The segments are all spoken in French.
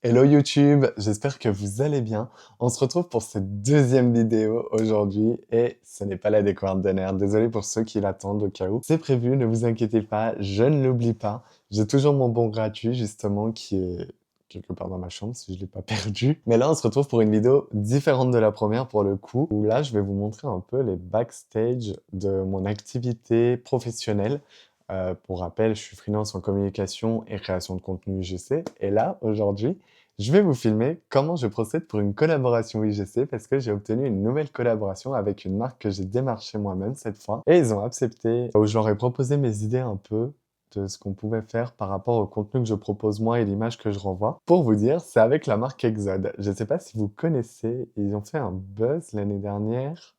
Hello YouTube, j'espère que vous allez bien. On se retrouve pour cette deuxième vidéo aujourd'hui et ce n'est pas la découverte d'un air. Désolé pour ceux qui l'attendent au cas où. C'est prévu, ne vous inquiétez pas, je ne l'oublie pas. J'ai toujours mon bon gratuit justement qui est quelque part dans ma chambre si je ne l'ai pas perdu. Mais là on se retrouve pour une vidéo différente de la première pour le coup, où là je vais vous montrer un peu les backstage de mon activité professionnelle. Pour rappel, je suis freelance en communication et création de contenu UGC. Et là, aujourd'hui, je vais vous filmer comment je procède pour une collaboration UGC parce que j'ai obtenu une nouvelle collaboration avec une marque que j'ai démarchée moi-même cette fois. Et ils ont accepté, où je leur ai proposé mes idées un peu de ce qu'on pouvait faire par rapport au contenu que je propose moi et l'image que je renvoie. Pour vous dire, c'est avec la marque Exode. Je ne sais pas si vous connaissez, ils ont fait un buzz l'année dernière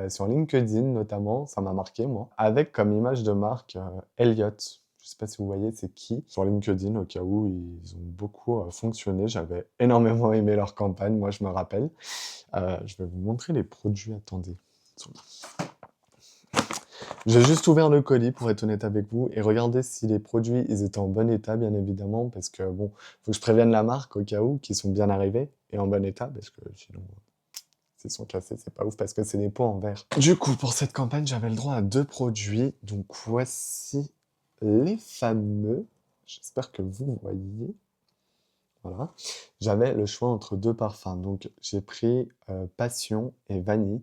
sur LinkedIn notamment, ça m'a marqué moi, avec comme image de marque Elliott. Je sais pas si vous voyez c'est qui sur LinkedIn au cas où ils ont beaucoup fonctionné. J'avais énormément aimé leur campagne, moi je me rappelle. Je vais vous montrer les produits, attendez. Ils sont là. J'ai juste ouvert le colis pour être honnête avec vous et regarder si les produits ils étaient en bon état bien évidemment parce que bon, faut que je prévienne la marque au cas où qu'ils sont bien arrivés et en bon état parce que sinon s'ils sont cassés, c'est pas ouf parce que c'est des pots en verre. Du coup, pour cette campagne, j'avais le droit à 2 produits. Donc voici les fameux. J'espère que vous voyez. Voilà. J'avais le choix entre 2 parfums. Donc j'ai pris Passion et Vanille,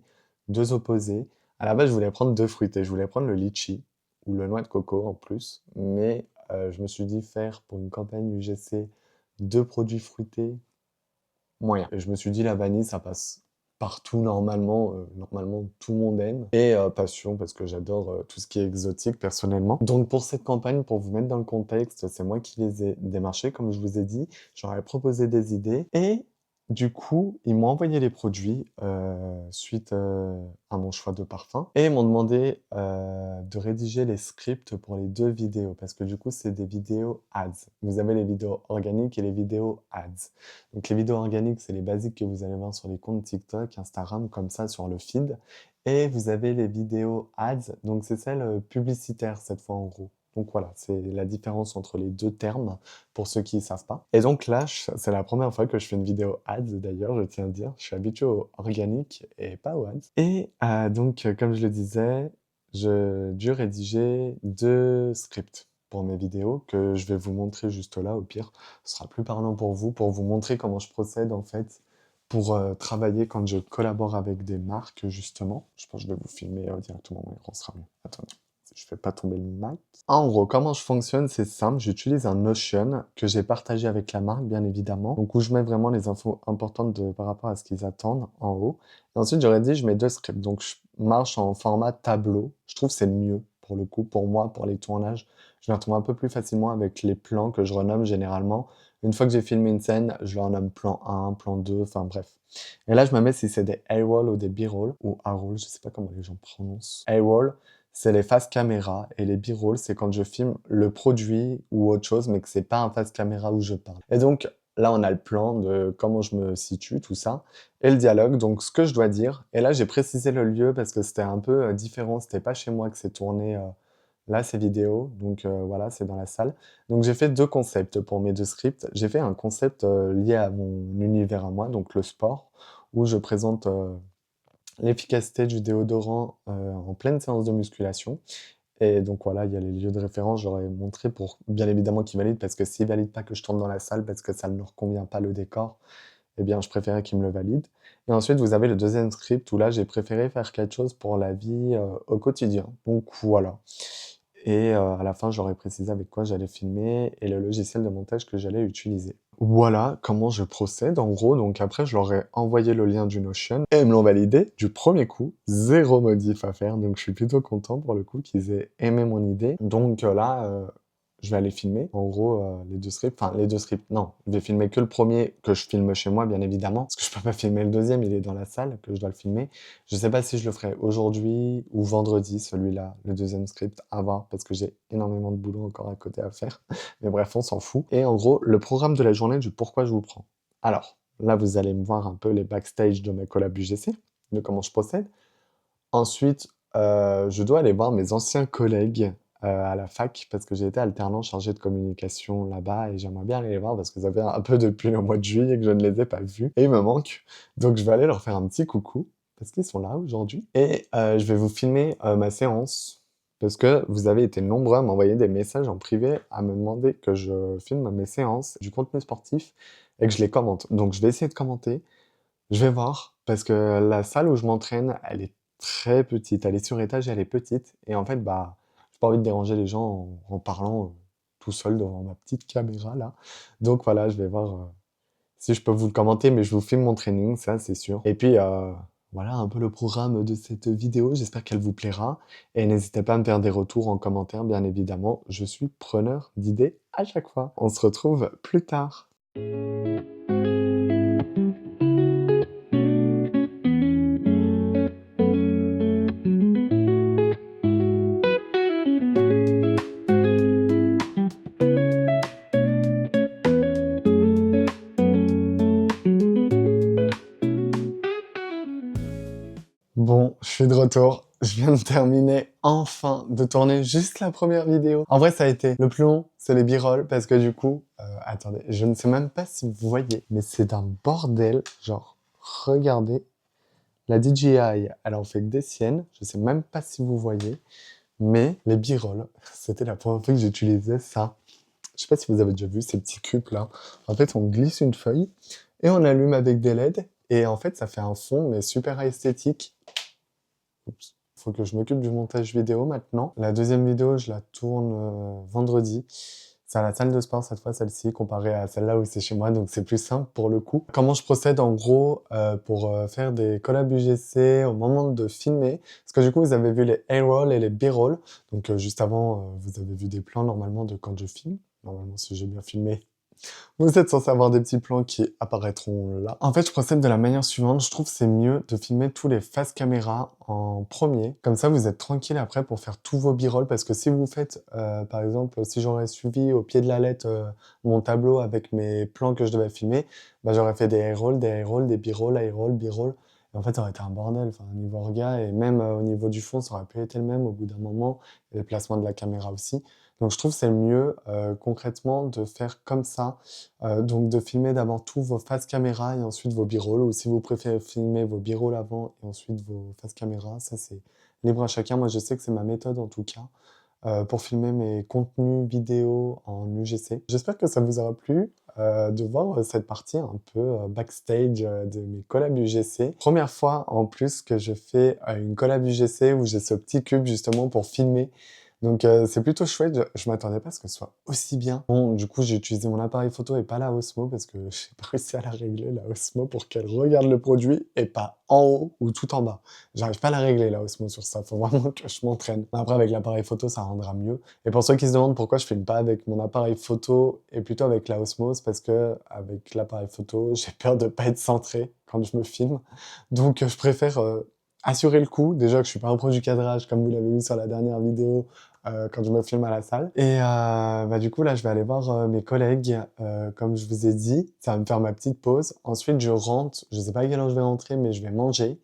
2 opposés. À la base, je voulais prendre 2 fruités. Je voulais prendre le litchi ou le noix de coco en plus. Mais je me suis dit faire pour une campagne UGC 2 produits fruités, moyen. Et je me suis dit la vanille, ça passe partout normalement, normalement tout le monde aime. Et passion parce que j'adore tout ce qui est exotique personnellement. Donc pour cette campagne, pour vous mettre dans le contexte, c'est moi qui les ai démarchés, comme je vous ai dit. J'aurais proposé des idées et du coup, ils m'ont envoyé les produits suite à mon choix de parfum et ils m'ont demandé de rédiger les scripts pour les 2 vidéos parce que du coup, c'est des vidéos ads. Vous avez les vidéos organiques et les vidéos ads. Donc les vidéos organiques, c'est les basiques que vous allez voir sur les comptes TikTok, Instagram, comme ça sur le feed. Et vous avez les vidéos ads, donc c'est celles publicitaires cette fois en gros. Donc voilà, c'est la différence entre les 2 termes pour ceux qui ne savent pas. Et donc là, c'est la première fois que je fais une vidéo ads d'ailleurs, je tiens à dire. Je suis habitué au organique et pas aux ads. Et donc, comme je le disais, j'ai dû rédiger 2 scripts pour mes vidéos que je vais vous montrer juste là au pire. Ce sera plus parlant pour vous montrer comment je procède en fait pour travailler quand je collabore avec des marques justement. Je pense que je vais vous filmer directement, mon écran sera mieux. Attendez, je fais pas tomber le mic. En gros, comment je fonctionne, c'est simple. J'utilise un Notion que j'ai partagé avec la marque, bien évidemment. Donc où je mets vraiment les infos importantes par rapport à ce qu'ils attendent en haut. Et ensuite, j'aurais dit, je mets 2 scripts. Donc je marche en format tableau. Je trouve que c'est le mieux pour le coup, pour moi, pour les tournages. Je me retrouve un peu plus facilement avec les plans que je renomme généralement. Une fois que j'ai filmé une scène, je leur nomme plan 1, plan 2, enfin bref. Et là, je me mets si c'est des A-roll ou des B-roll, ou A-roll, je sais pas comment les gens prononcent. A-roll, c'est les faces caméra, et les B-roll, c'est quand je filme le produit ou autre chose, mais que c'est pas un face caméra où je parle. Et donc, là, on a le plan de comment je me situe, tout ça, et le dialogue, donc ce que je dois dire. Et là, j'ai précisé le lieu parce que c'était un peu différent, c'était pas chez moi que c'est tourné. Là, c'est vidéo, donc voilà, c'est dans la salle. Donc j'ai fait 2 concepts pour mes 2 scripts. J'ai fait un concept lié à mon univers à moi, donc le sport, où je présente l'efficacité du déodorant en pleine séance de musculation. Et donc voilà, il y a les lieux de référence, j'aurais montré pour bien évidemment qu'ils valident, parce que s'ils valident pas que je tourne dans la salle parce que ça ne leur convient pas le décor, eh bien je préférais qu'ils me le valident. Et ensuite, vous avez le deuxième script où là, j'ai préféré faire quelque chose pour la vie au quotidien. Donc voilà. Et à la fin, j'aurais précisé avec quoi j'allais filmer et le logiciel de montage que j'allais utiliser. Voilà comment je procède en gros. Donc après, je leur ai envoyé le lien du Notion et ils me l'ont validé du premier coup. Zéro modif à faire. Donc je suis plutôt content pour le coup qu'ils aient aimé mon idée. Donc là, je vais aller filmer. En gros, les 2 scripts. Enfin, les 2 scripts, non. Je vais filmer que le premier que je filme chez moi, bien évidemment. Parce que je peux pas filmer le deuxième, il est dans la salle que je dois le filmer. Je sais pas si je le ferai aujourd'hui ou vendredi, celui-là, le deuxième script, à voir, parce que j'ai énormément de boulot encore à côté à faire. Mais bref, on s'en fout. Et en gros, le programme de la journée du pourquoi je vous prends. Alors, là, vous allez me voir un peu les backstage de mes collabs UGC, de comment je procède. Ensuite, je dois aller voir mes anciens collègues à la fac parce que j'ai été alternant chargé de communication là-bas et j'aimerais bien aller les voir parce que ça fait un peu depuis le mois de juillet que je ne les ai pas vus et ils me manquent. Donc je vais aller leur faire un petit coucou parce qu'ils sont là aujourd'hui et je vais vous filmer ma séance parce que vous avez été nombreux à m'envoyer des messages en privé à me demander que je filme mes séances, du contenu sportif et que je les commente. Donc je vais essayer de commenter, je vais voir, parce que la salle où je m'entraîne, elle est très petite. Elle est sur étage et elle est petite. Et en fait, bah, j'ai pas envie de déranger les gens en parlant tout seul devant ma petite caméra là. Donc voilà, je vais voir si je peux vous le commenter, mais je vous filme mon training, ça c'est sûr. Et puis voilà un peu le programme de cette vidéo. J'espère qu'elle vous plaira. Et n'hésitez pas à me faire des retours en commentaire, bien évidemment. Je suis preneur d'idées à chaque fois. On se retrouve plus tard. Bon, je suis de retour. Je viens de terminer enfin de tourner juste la première vidéo. En vrai, ça a été le plus long, c'est les b-rolls parce que du coup, attendez, je ne sais même pas si vous voyez, mais c'est un bordel. Genre, regardez, la DJI, elle en fait que des siennes. Je sais même pas si vous voyez, mais les b-rolls, c'était la première fois que j'utilisais ça. Je sais pas si vous avez déjà vu ces petits cubes là. En fait, on glisse une feuille et on allume avec des LED. Et en fait, ça fait un fond, mais super esthétique. Oups. Faut que je m'occupe du montage vidéo maintenant. La deuxième vidéo, je la tourne vendredi. C'est à la salle de sport cette fois, celle-ci, comparée à celle-là où c'est chez moi, donc c'est plus simple pour le coup. Comment je procède en gros pour faire des collabs UGC au moment de filmer? Parce que du coup, vous avez vu les A-rolls et les B-rolls. Donc juste avant, vous avez vu des plans normalement de quand je filme. Normalement, si j'ai bien filmé, vous êtes censé avoir des petits plans qui apparaîtront là. En fait, je procède de la manière suivante. Je trouve que c'est mieux de filmer tous les faces caméra en premier. Comme ça, vous êtes tranquille après pour faire tous vos b-rolls. Parce que si vous faites, par exemple, si j'aurais suivi au pied de la lettre mon tableau avec mes plans que je devais filmer, bah, j'aurais fait des A-rolls, des A-rolls, des b-rolls, A-rolls, b-rolls. Et en fait, ça aurait été un bordel. Enfin, au niveau orga et même au niveau du fond, ça aurait pu être le même au bout d'un moment. Et le placement de la caméra aussi. Donc je trouve que c'est mieux concrètement de faire comme ça, donc de filmer d'abord tous vos faces caméra et ensuite vos b-rolls, ou si vous préférez filmer vos b-rolls avant et ensuite vos faces caméra, ça c'est libre à chacun. Moi je sais que c'est ma méthode en tout cas pour filmer mes contenus vidéo en UGC. J'espère que ça vous aura plu de voir cette partie un peu backstage de mes collabs UGC. Première fois en plus que je fais une collab UGC où j'ai ce petit cube justement pour filmer. Donc c'est plutôt chouette, je m'attendais pas à ce que ce soit aussi bien. Bon, du coup, j'ai utilisé mon appareil photo et pas la Osmo parce que j'ai pas réussi à la régler, la Osmo, pour qu'elle regarde le produit et pas en haut ou tout en bas. J'arrive pas à la régler, la Osmo, sur ça. Faut vraiment que je m'entraîne. Après, avec l'appareil photo, ça rendra mieux. Et pour ceux qui se demandent pourquoi je filme pas avec mon appareil photo et plutôt avec la Osmo, c'est parce que avec l'appareil photo, j'ai peur de pas être centré quand je me filme. Donc je préfère assurer le coup. Déjà que je suis pas un pro du cadrage, comme vous l'avez vu sur la dernière vidéo, quand je me filme à la salle. Et bah, du coup, là, je vais aller voir mes collègues, comme je vous ai dit. Ça va me faire ma petite pause. Ensuite, je rentre. Je sais pas à quelle heure je vais rentrer, mais je vais manger.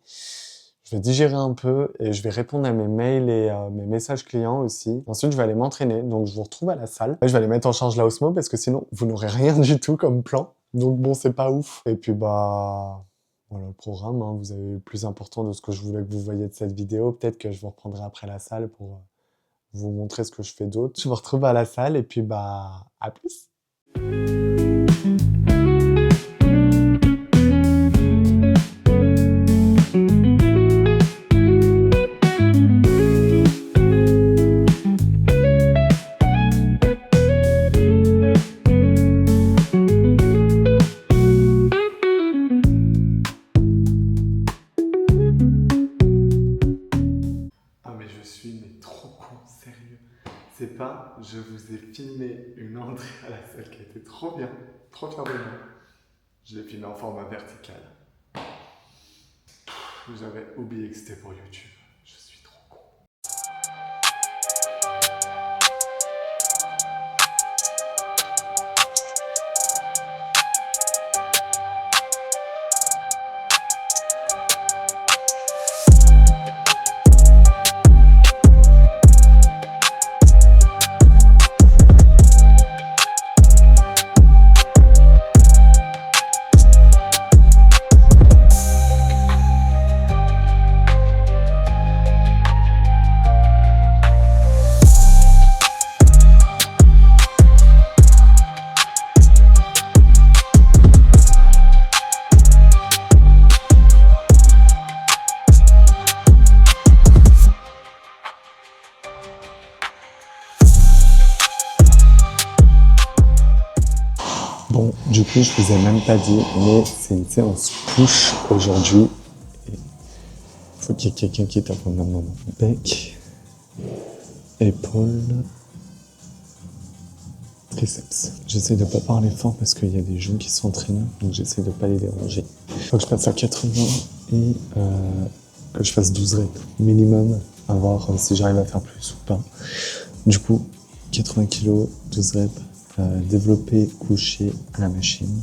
Je vais digérer un peu et je vais répondre à mes mails et mes messages clients aussi. Ensuite, je vais aller m'entraîner. Donc, je vous retrouve à la salle. Je vais aller mettre en charge la Osmo parce que sinon, vous n'aurez rien du tout comme plan. Donc, bon, c'est pas ouf. Et puis, bah... Voilà le programme, hein. Vous avez eu le plus important de ce que je voulais que vous voyiez de cette vidéo. Peut-être que je vous reprendrai après la salle pour vous montrer ce que je fais d'autre. Je vous retrouve à la salle et puis bah à plus. C'est pas, je vous ai filmé une entrée à la salle qui était trop bien, trop fier de moi. Je l'ai filmé en format vertical. J'avais oublié que c'était pour YouTube. Je suis trop con. coup, je vous ai même pas dit, mais c'est une séance push aujourd'hui. Il faut qu'il y ait quelqu'un qui tape maintenant mon bec, épaule, triceps. J'essaie de pas parler fort parce qu'il y a des jeunes qui s'entraînent, donc j'essaie de pas les déranger. Faut que je passe à 80 et que je fasse 12 reps minimum, à voir si j'arrive à faire plus ou pas. Du coup, 80 kg, 12 reps, développé couché à la machine.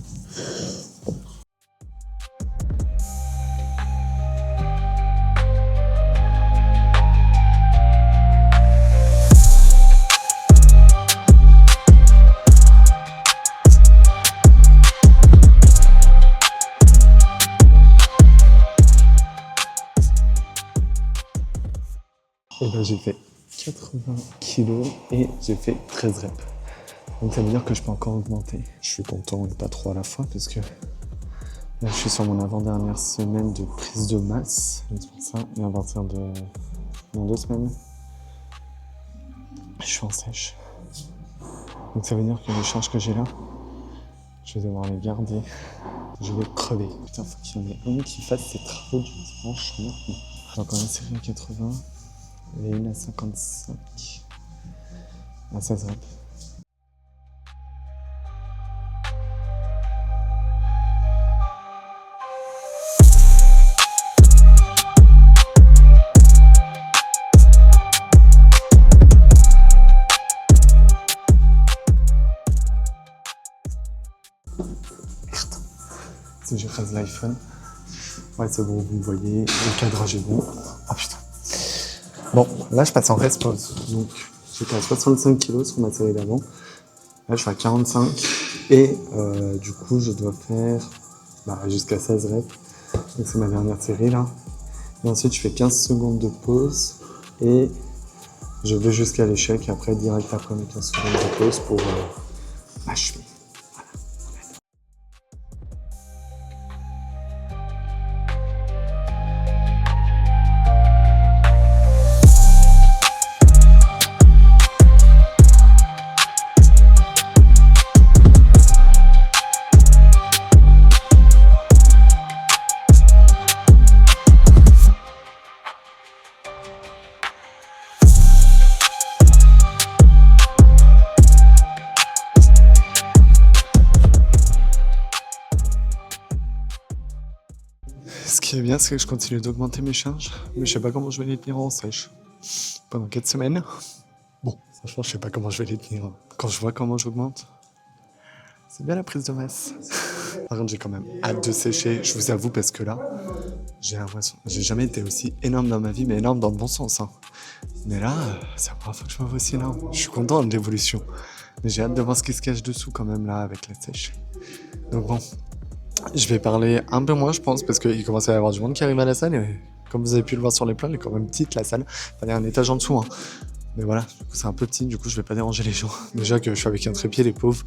Et ben j'ai fait 80 kg et j'ai fait 13 reps. Donc ça veut dire que je peux encore augmenter. Je suis content et pas trop à la fois parce que là je suis sur mon avant-dernière semaine de prise de masse. C'est pour ça. Et à partir de dans 2 semaines, je suis en sèche. Donc ça veut dire que les charges que j'ai là, je vais devoir les garder. Je vais crever. Putain, faut qu'il y en ait un qui fasse ses travaux du dimanche maintenant. J'ai encore une série à 80 et une à 55. À 16 reps. Si j'écrase l'iPhone. Ouais, c'est bon, vous me voyez, le cadrage est bon. Oh putain. Bon, là je passe en rest pause. Donc j'étais à 65 kg sur ma série d'avant. Là je suis à 45. Et du coup je dois faire jusqu'à 16 reps. Donc c'est ma dernière série là. Et ensuite je fais 15 secondes de pause. Et je vais jusqu'à l'échec. Et après direct après mes 15 secondes de pause pour achever. Ce qui est bien, c'est que je continue d'augmenter mes charges, mais je sais pas comment je vais les tenir en sèche. Pendant 4 semaines. Bon, franchement, je sais pas comment je vais les tenir. Quand je vois comment j'augmente, c'est bien la prise de masse. Par contre, j'ai quand même hâte de sécher, je vous avoue, parce que là, j'ai l'impression, j'ai jamais été aussi énorme dans ma vie, mais énorme dans le bon sens. Hein. Mais là, c'est la première fois que je me vois aussi énorme. Je suis content de l'évolution. Mais j'ai hâte de voir ce qui se cache dessous quand même là, avec la sèche. Donc bon. Je vais parler un peu moins, je pense, parce qu'il commence à y avoir du monde qui arrive à la salle. Et comme vous avez pu le voir sur les plans, elle est quand même petite, la salle. Enfin, il y a un étage en dessous. Hein. Mais voilà, du coup, c'est un peu petit. Du coup, je vais pas déranger les gens. Déjà que je suis avec un trépied, les pauvres.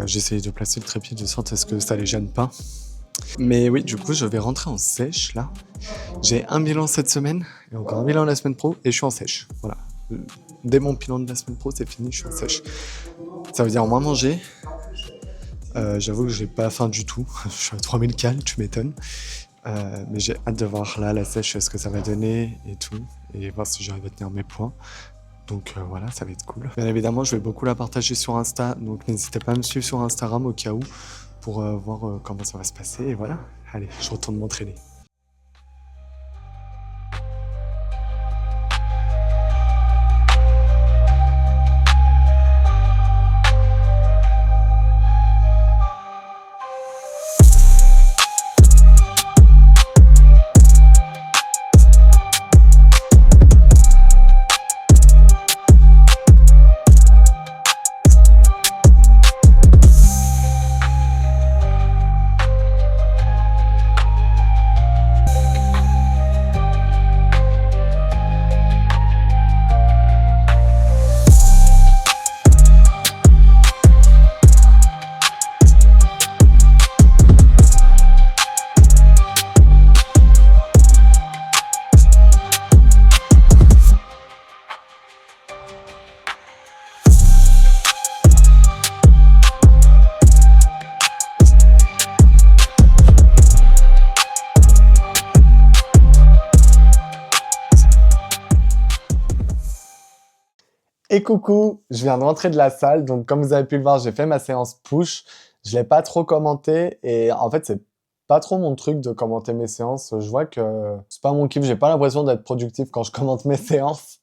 J'essaye de placer le trépied de sorte à ce que ça les gêne pas. Mais oui, du coup, je vais rentrer en sèche, là. J'ai un bilan cette semaine, et encore un bilan la semaine pro, et je suis en sèche. Voilà. Dès mon bilan de la semaine pro, c'est fini, je suis en sèche. Ça veut dire moins manger. J'avoue que j'ai pas faim du tout. Je suis à 3000 cales, tu m'étonnes. Mais j'ai hâte de voir là la sèche, ce que ça va donner et tout. Et voir si j'arrive à tenir mes points. Donc voilà, ça va être cool. Bien évidemment, je vais beaucoup la partager sur Insta. Donc n'hésitez pas à me suivre sur Instagram au cas où. Pour voir comment ça va se passer. Et voilà, allez, je retourne m'entraîner. Et coucou, je viens de rentrer de la salle, donc comme vous avez pu le voir, j'ai fait ma séance push. Je l'ai pas trop commenté et en fait, c'est pas trop mon truc de commenter mes séances. Je vois que c'est pas mon kiff, j'ai pas l'impression d'être productif quand je commente mes séances.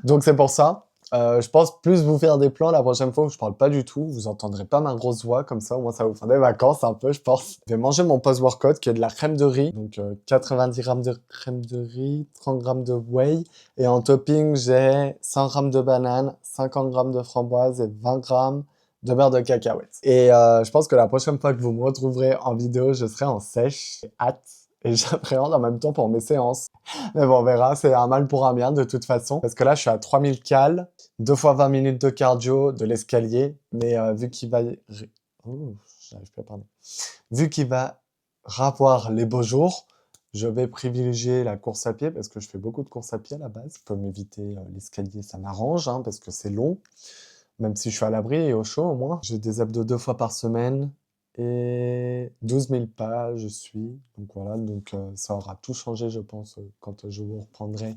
Donc c'est pour ça. Je pense plus vous faire des plans la prochaine fois où je parle pas du tout. Vous entendrez pas ma grosse voix comme ça. Au moins ça va vous faire des vacances un peu, je pense. Je vais manger mon post-workout qui est de la crème de riz. Donc 90 grammes de crème de riz, 30 grammes de whey. Et en topping, j'ai 100 grammes de banane, 50 grammes de framboise et 20 grammes de beurre de cacahuète. Et je pense que la prochaine fois que vous me retrouverez en vidéo, je serai en sèche. J'ai hâte. Et j'appréhende en même temps pour mes séances. Mais bon, on verra, c'est un mal pour un bien de toute façon. Parce que là, je suis à 3000 cales, 2 fois 20 minutes de cardio, de l'escalier. Mais vu qu'il va... Oh, j'arrive plus à parler. Vu qu'il va ravoir les beaux jours, je vais privilégier la course à pied parce que je fais beaucoup de courses à pied à la base. Comme éviter l'escalier, ça m'arrange hein, parce que c'est long. Même si je suis à l'abri et au chaud au moins. J'ai des abdos 2 fois par semaine. Et 12 000 pas, je suis. Donc voilà, donc ça aura tout changé, je pense, quand je vous reprendrai,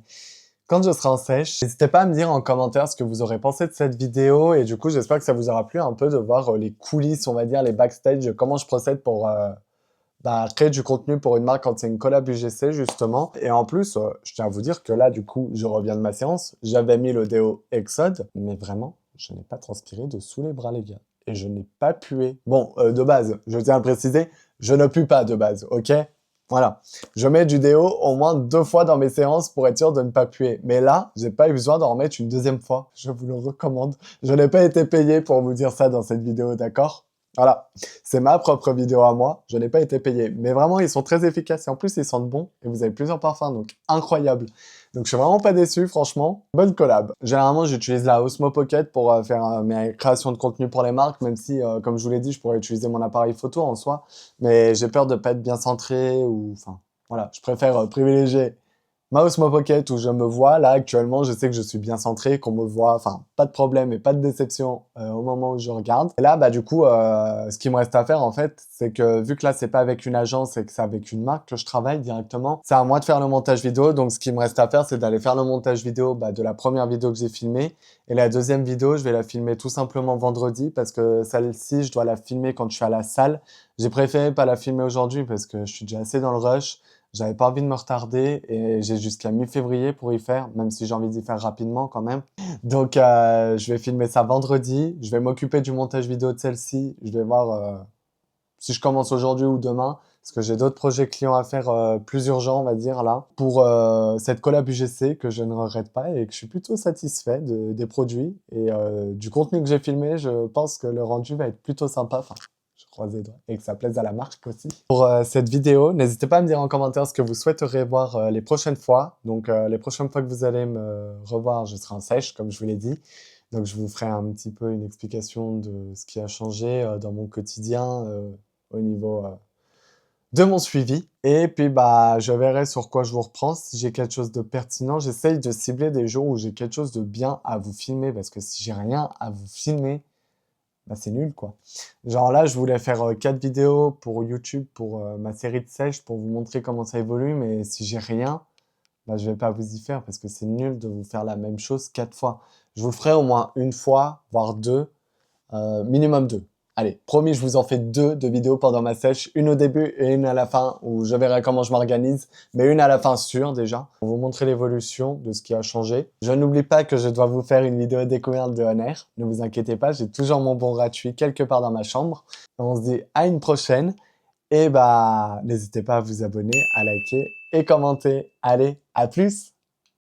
quand je serai en sèche. N'hésitez pas à me dire en commentaire ce que vous aurez pensé de cette vidéo. Et du coup, j'espère que ça vous aura plu un peu de voir les coulisses, on va dire, les backstage, comment je procède pour créer du contenu pour une marque quand c'est une collab UGC, justement. Et en plus, je tiens à vous dire que là, du coup, je reviens de ma séance. J'avais mis le déo Exode, mais vraiment, je n'ai pas transpiré de sous les bras, les gars. Et je n'ai pas pué. Bon, de base, je tiens à le préciser, je ne pue pas de base, ok? Voilà. Je mets du déo au moins 2 fois dans mes séances pour être sûr de ne pas puer. Mais là, j'ai pas eu besoin d'en remettre une deuxième fois. Je vous le recommande. Je n'ai pas été payé pour vous dire ça dans cette vidéo, d'accord? Voilà. C'est ma propre vidéo à moi. Je n'ai pas été payé. Mais vraiment, ils sont très efficaces. Et en plus, ils sentent bon. Et vous avez plusieurs parfums. Donc, incroyable. Donc, je suis vraiment pas déçu, franchement. Bonne collab. Généralement, j'utilise la Osmo Pocket pour faire mes créations de contenu pour les marques, même si, comme je vous l'ai dit, je pourrais utiliser mon appareil photo en soi. Mais j'ai peur de pas être bien centré ou... Enfin, voilà. Je préfère privilégier ma Osmo Pocket où je me vois. Là, actuellement, je sais que je suis bien centré, qu'on me voit. Enfin, pas de problème et pas de déception au moment où je regarde. Et là, bah, du coup, ce qui me reste à faire, en fait, c'est que vu que là, c'est pas avec une agence et que c'est avec une marque que je travaille directement, c'est à moi de faire le montage vidéo. Donc, ce qui me reste à faire, c'est d'aller faire le montage vidéo de la première vidéo que j'ai filmée. Et la deuxième vidéo, je vais la filmer tout simplement vendredi parce que celle-ci, je dois la filmer quand je suis à la salle. J'ai préféré pas la filmer aujourd'hui parce que je suis déjà assez dans le rush. J'avais pas envie de me retarder et j'ai jusqu'à mi-février pour y faire, même si j'ai envie d'y faire rapidement quand même. Donc je vais filmer ça vendredi, je vais m'occuper du montage vidéo de celle-ci, je vais voir si je commence aujourd'hui ou demain, parce que j'ai d'autres projets clients à faire plus urgents, on va dire, là, pour cette collab UGC que je ne regrette pas et que je suis plutôt satisfait des produits et du contenu que j'ai filmé, je pense que le rendu va être plutôt sympa. Enfin, je croise les doigts et que ça plaise à la marque aussi. Pour cette vidéo, n'hésitez pas à me dire en commentaire ce que vous souhaiteriez voir les prochaines fois. Donc les prochaines fois que vous allez me revoir, je serai en sèche, comme je vous l'ai dit. Donc je vous ferai un petit peu une explication de ce qui a changé dans mon quotidien au niveau de mon suivi. Et puis, je verrai sur quoi je vous reprends. Si j'ai quelque chose de pertinent, j'essaye de cibler des jours où j'ai quelque chose de bien à vous filmer. Parce que si j'ai rien à vous filmer, c'est nul, quoi. Genre là, je voulais faire 4 vidéos pour YouTube, pour ma série de sèche, pour vous montrer comment ça évolue. Mais si j'ai rien, je vais pas vous y faire parce que c'est nul de vous faire la même chose 4 fois. Je vous le ferai au moins une fois, voire deux. Minimum 2. Allez, promis, je vous en fais 2 de vidéos pendant ma sèche, une au début et une à la fin, où je verrai comment je m'organise, mais une à la fin sûre déjà, pour vous montrer l'évolution de ce qui a changé. Je n'oublie pas que je dois vous faire une vidéo découverte de Honor, ne vous inquiétez pas, j'ai toujours mon bon gratuit quelque part dans ma chambre. On se dit à une prochaine, et n'hésitez pas à vous abonner, à liker et commenter. Allez, à plus!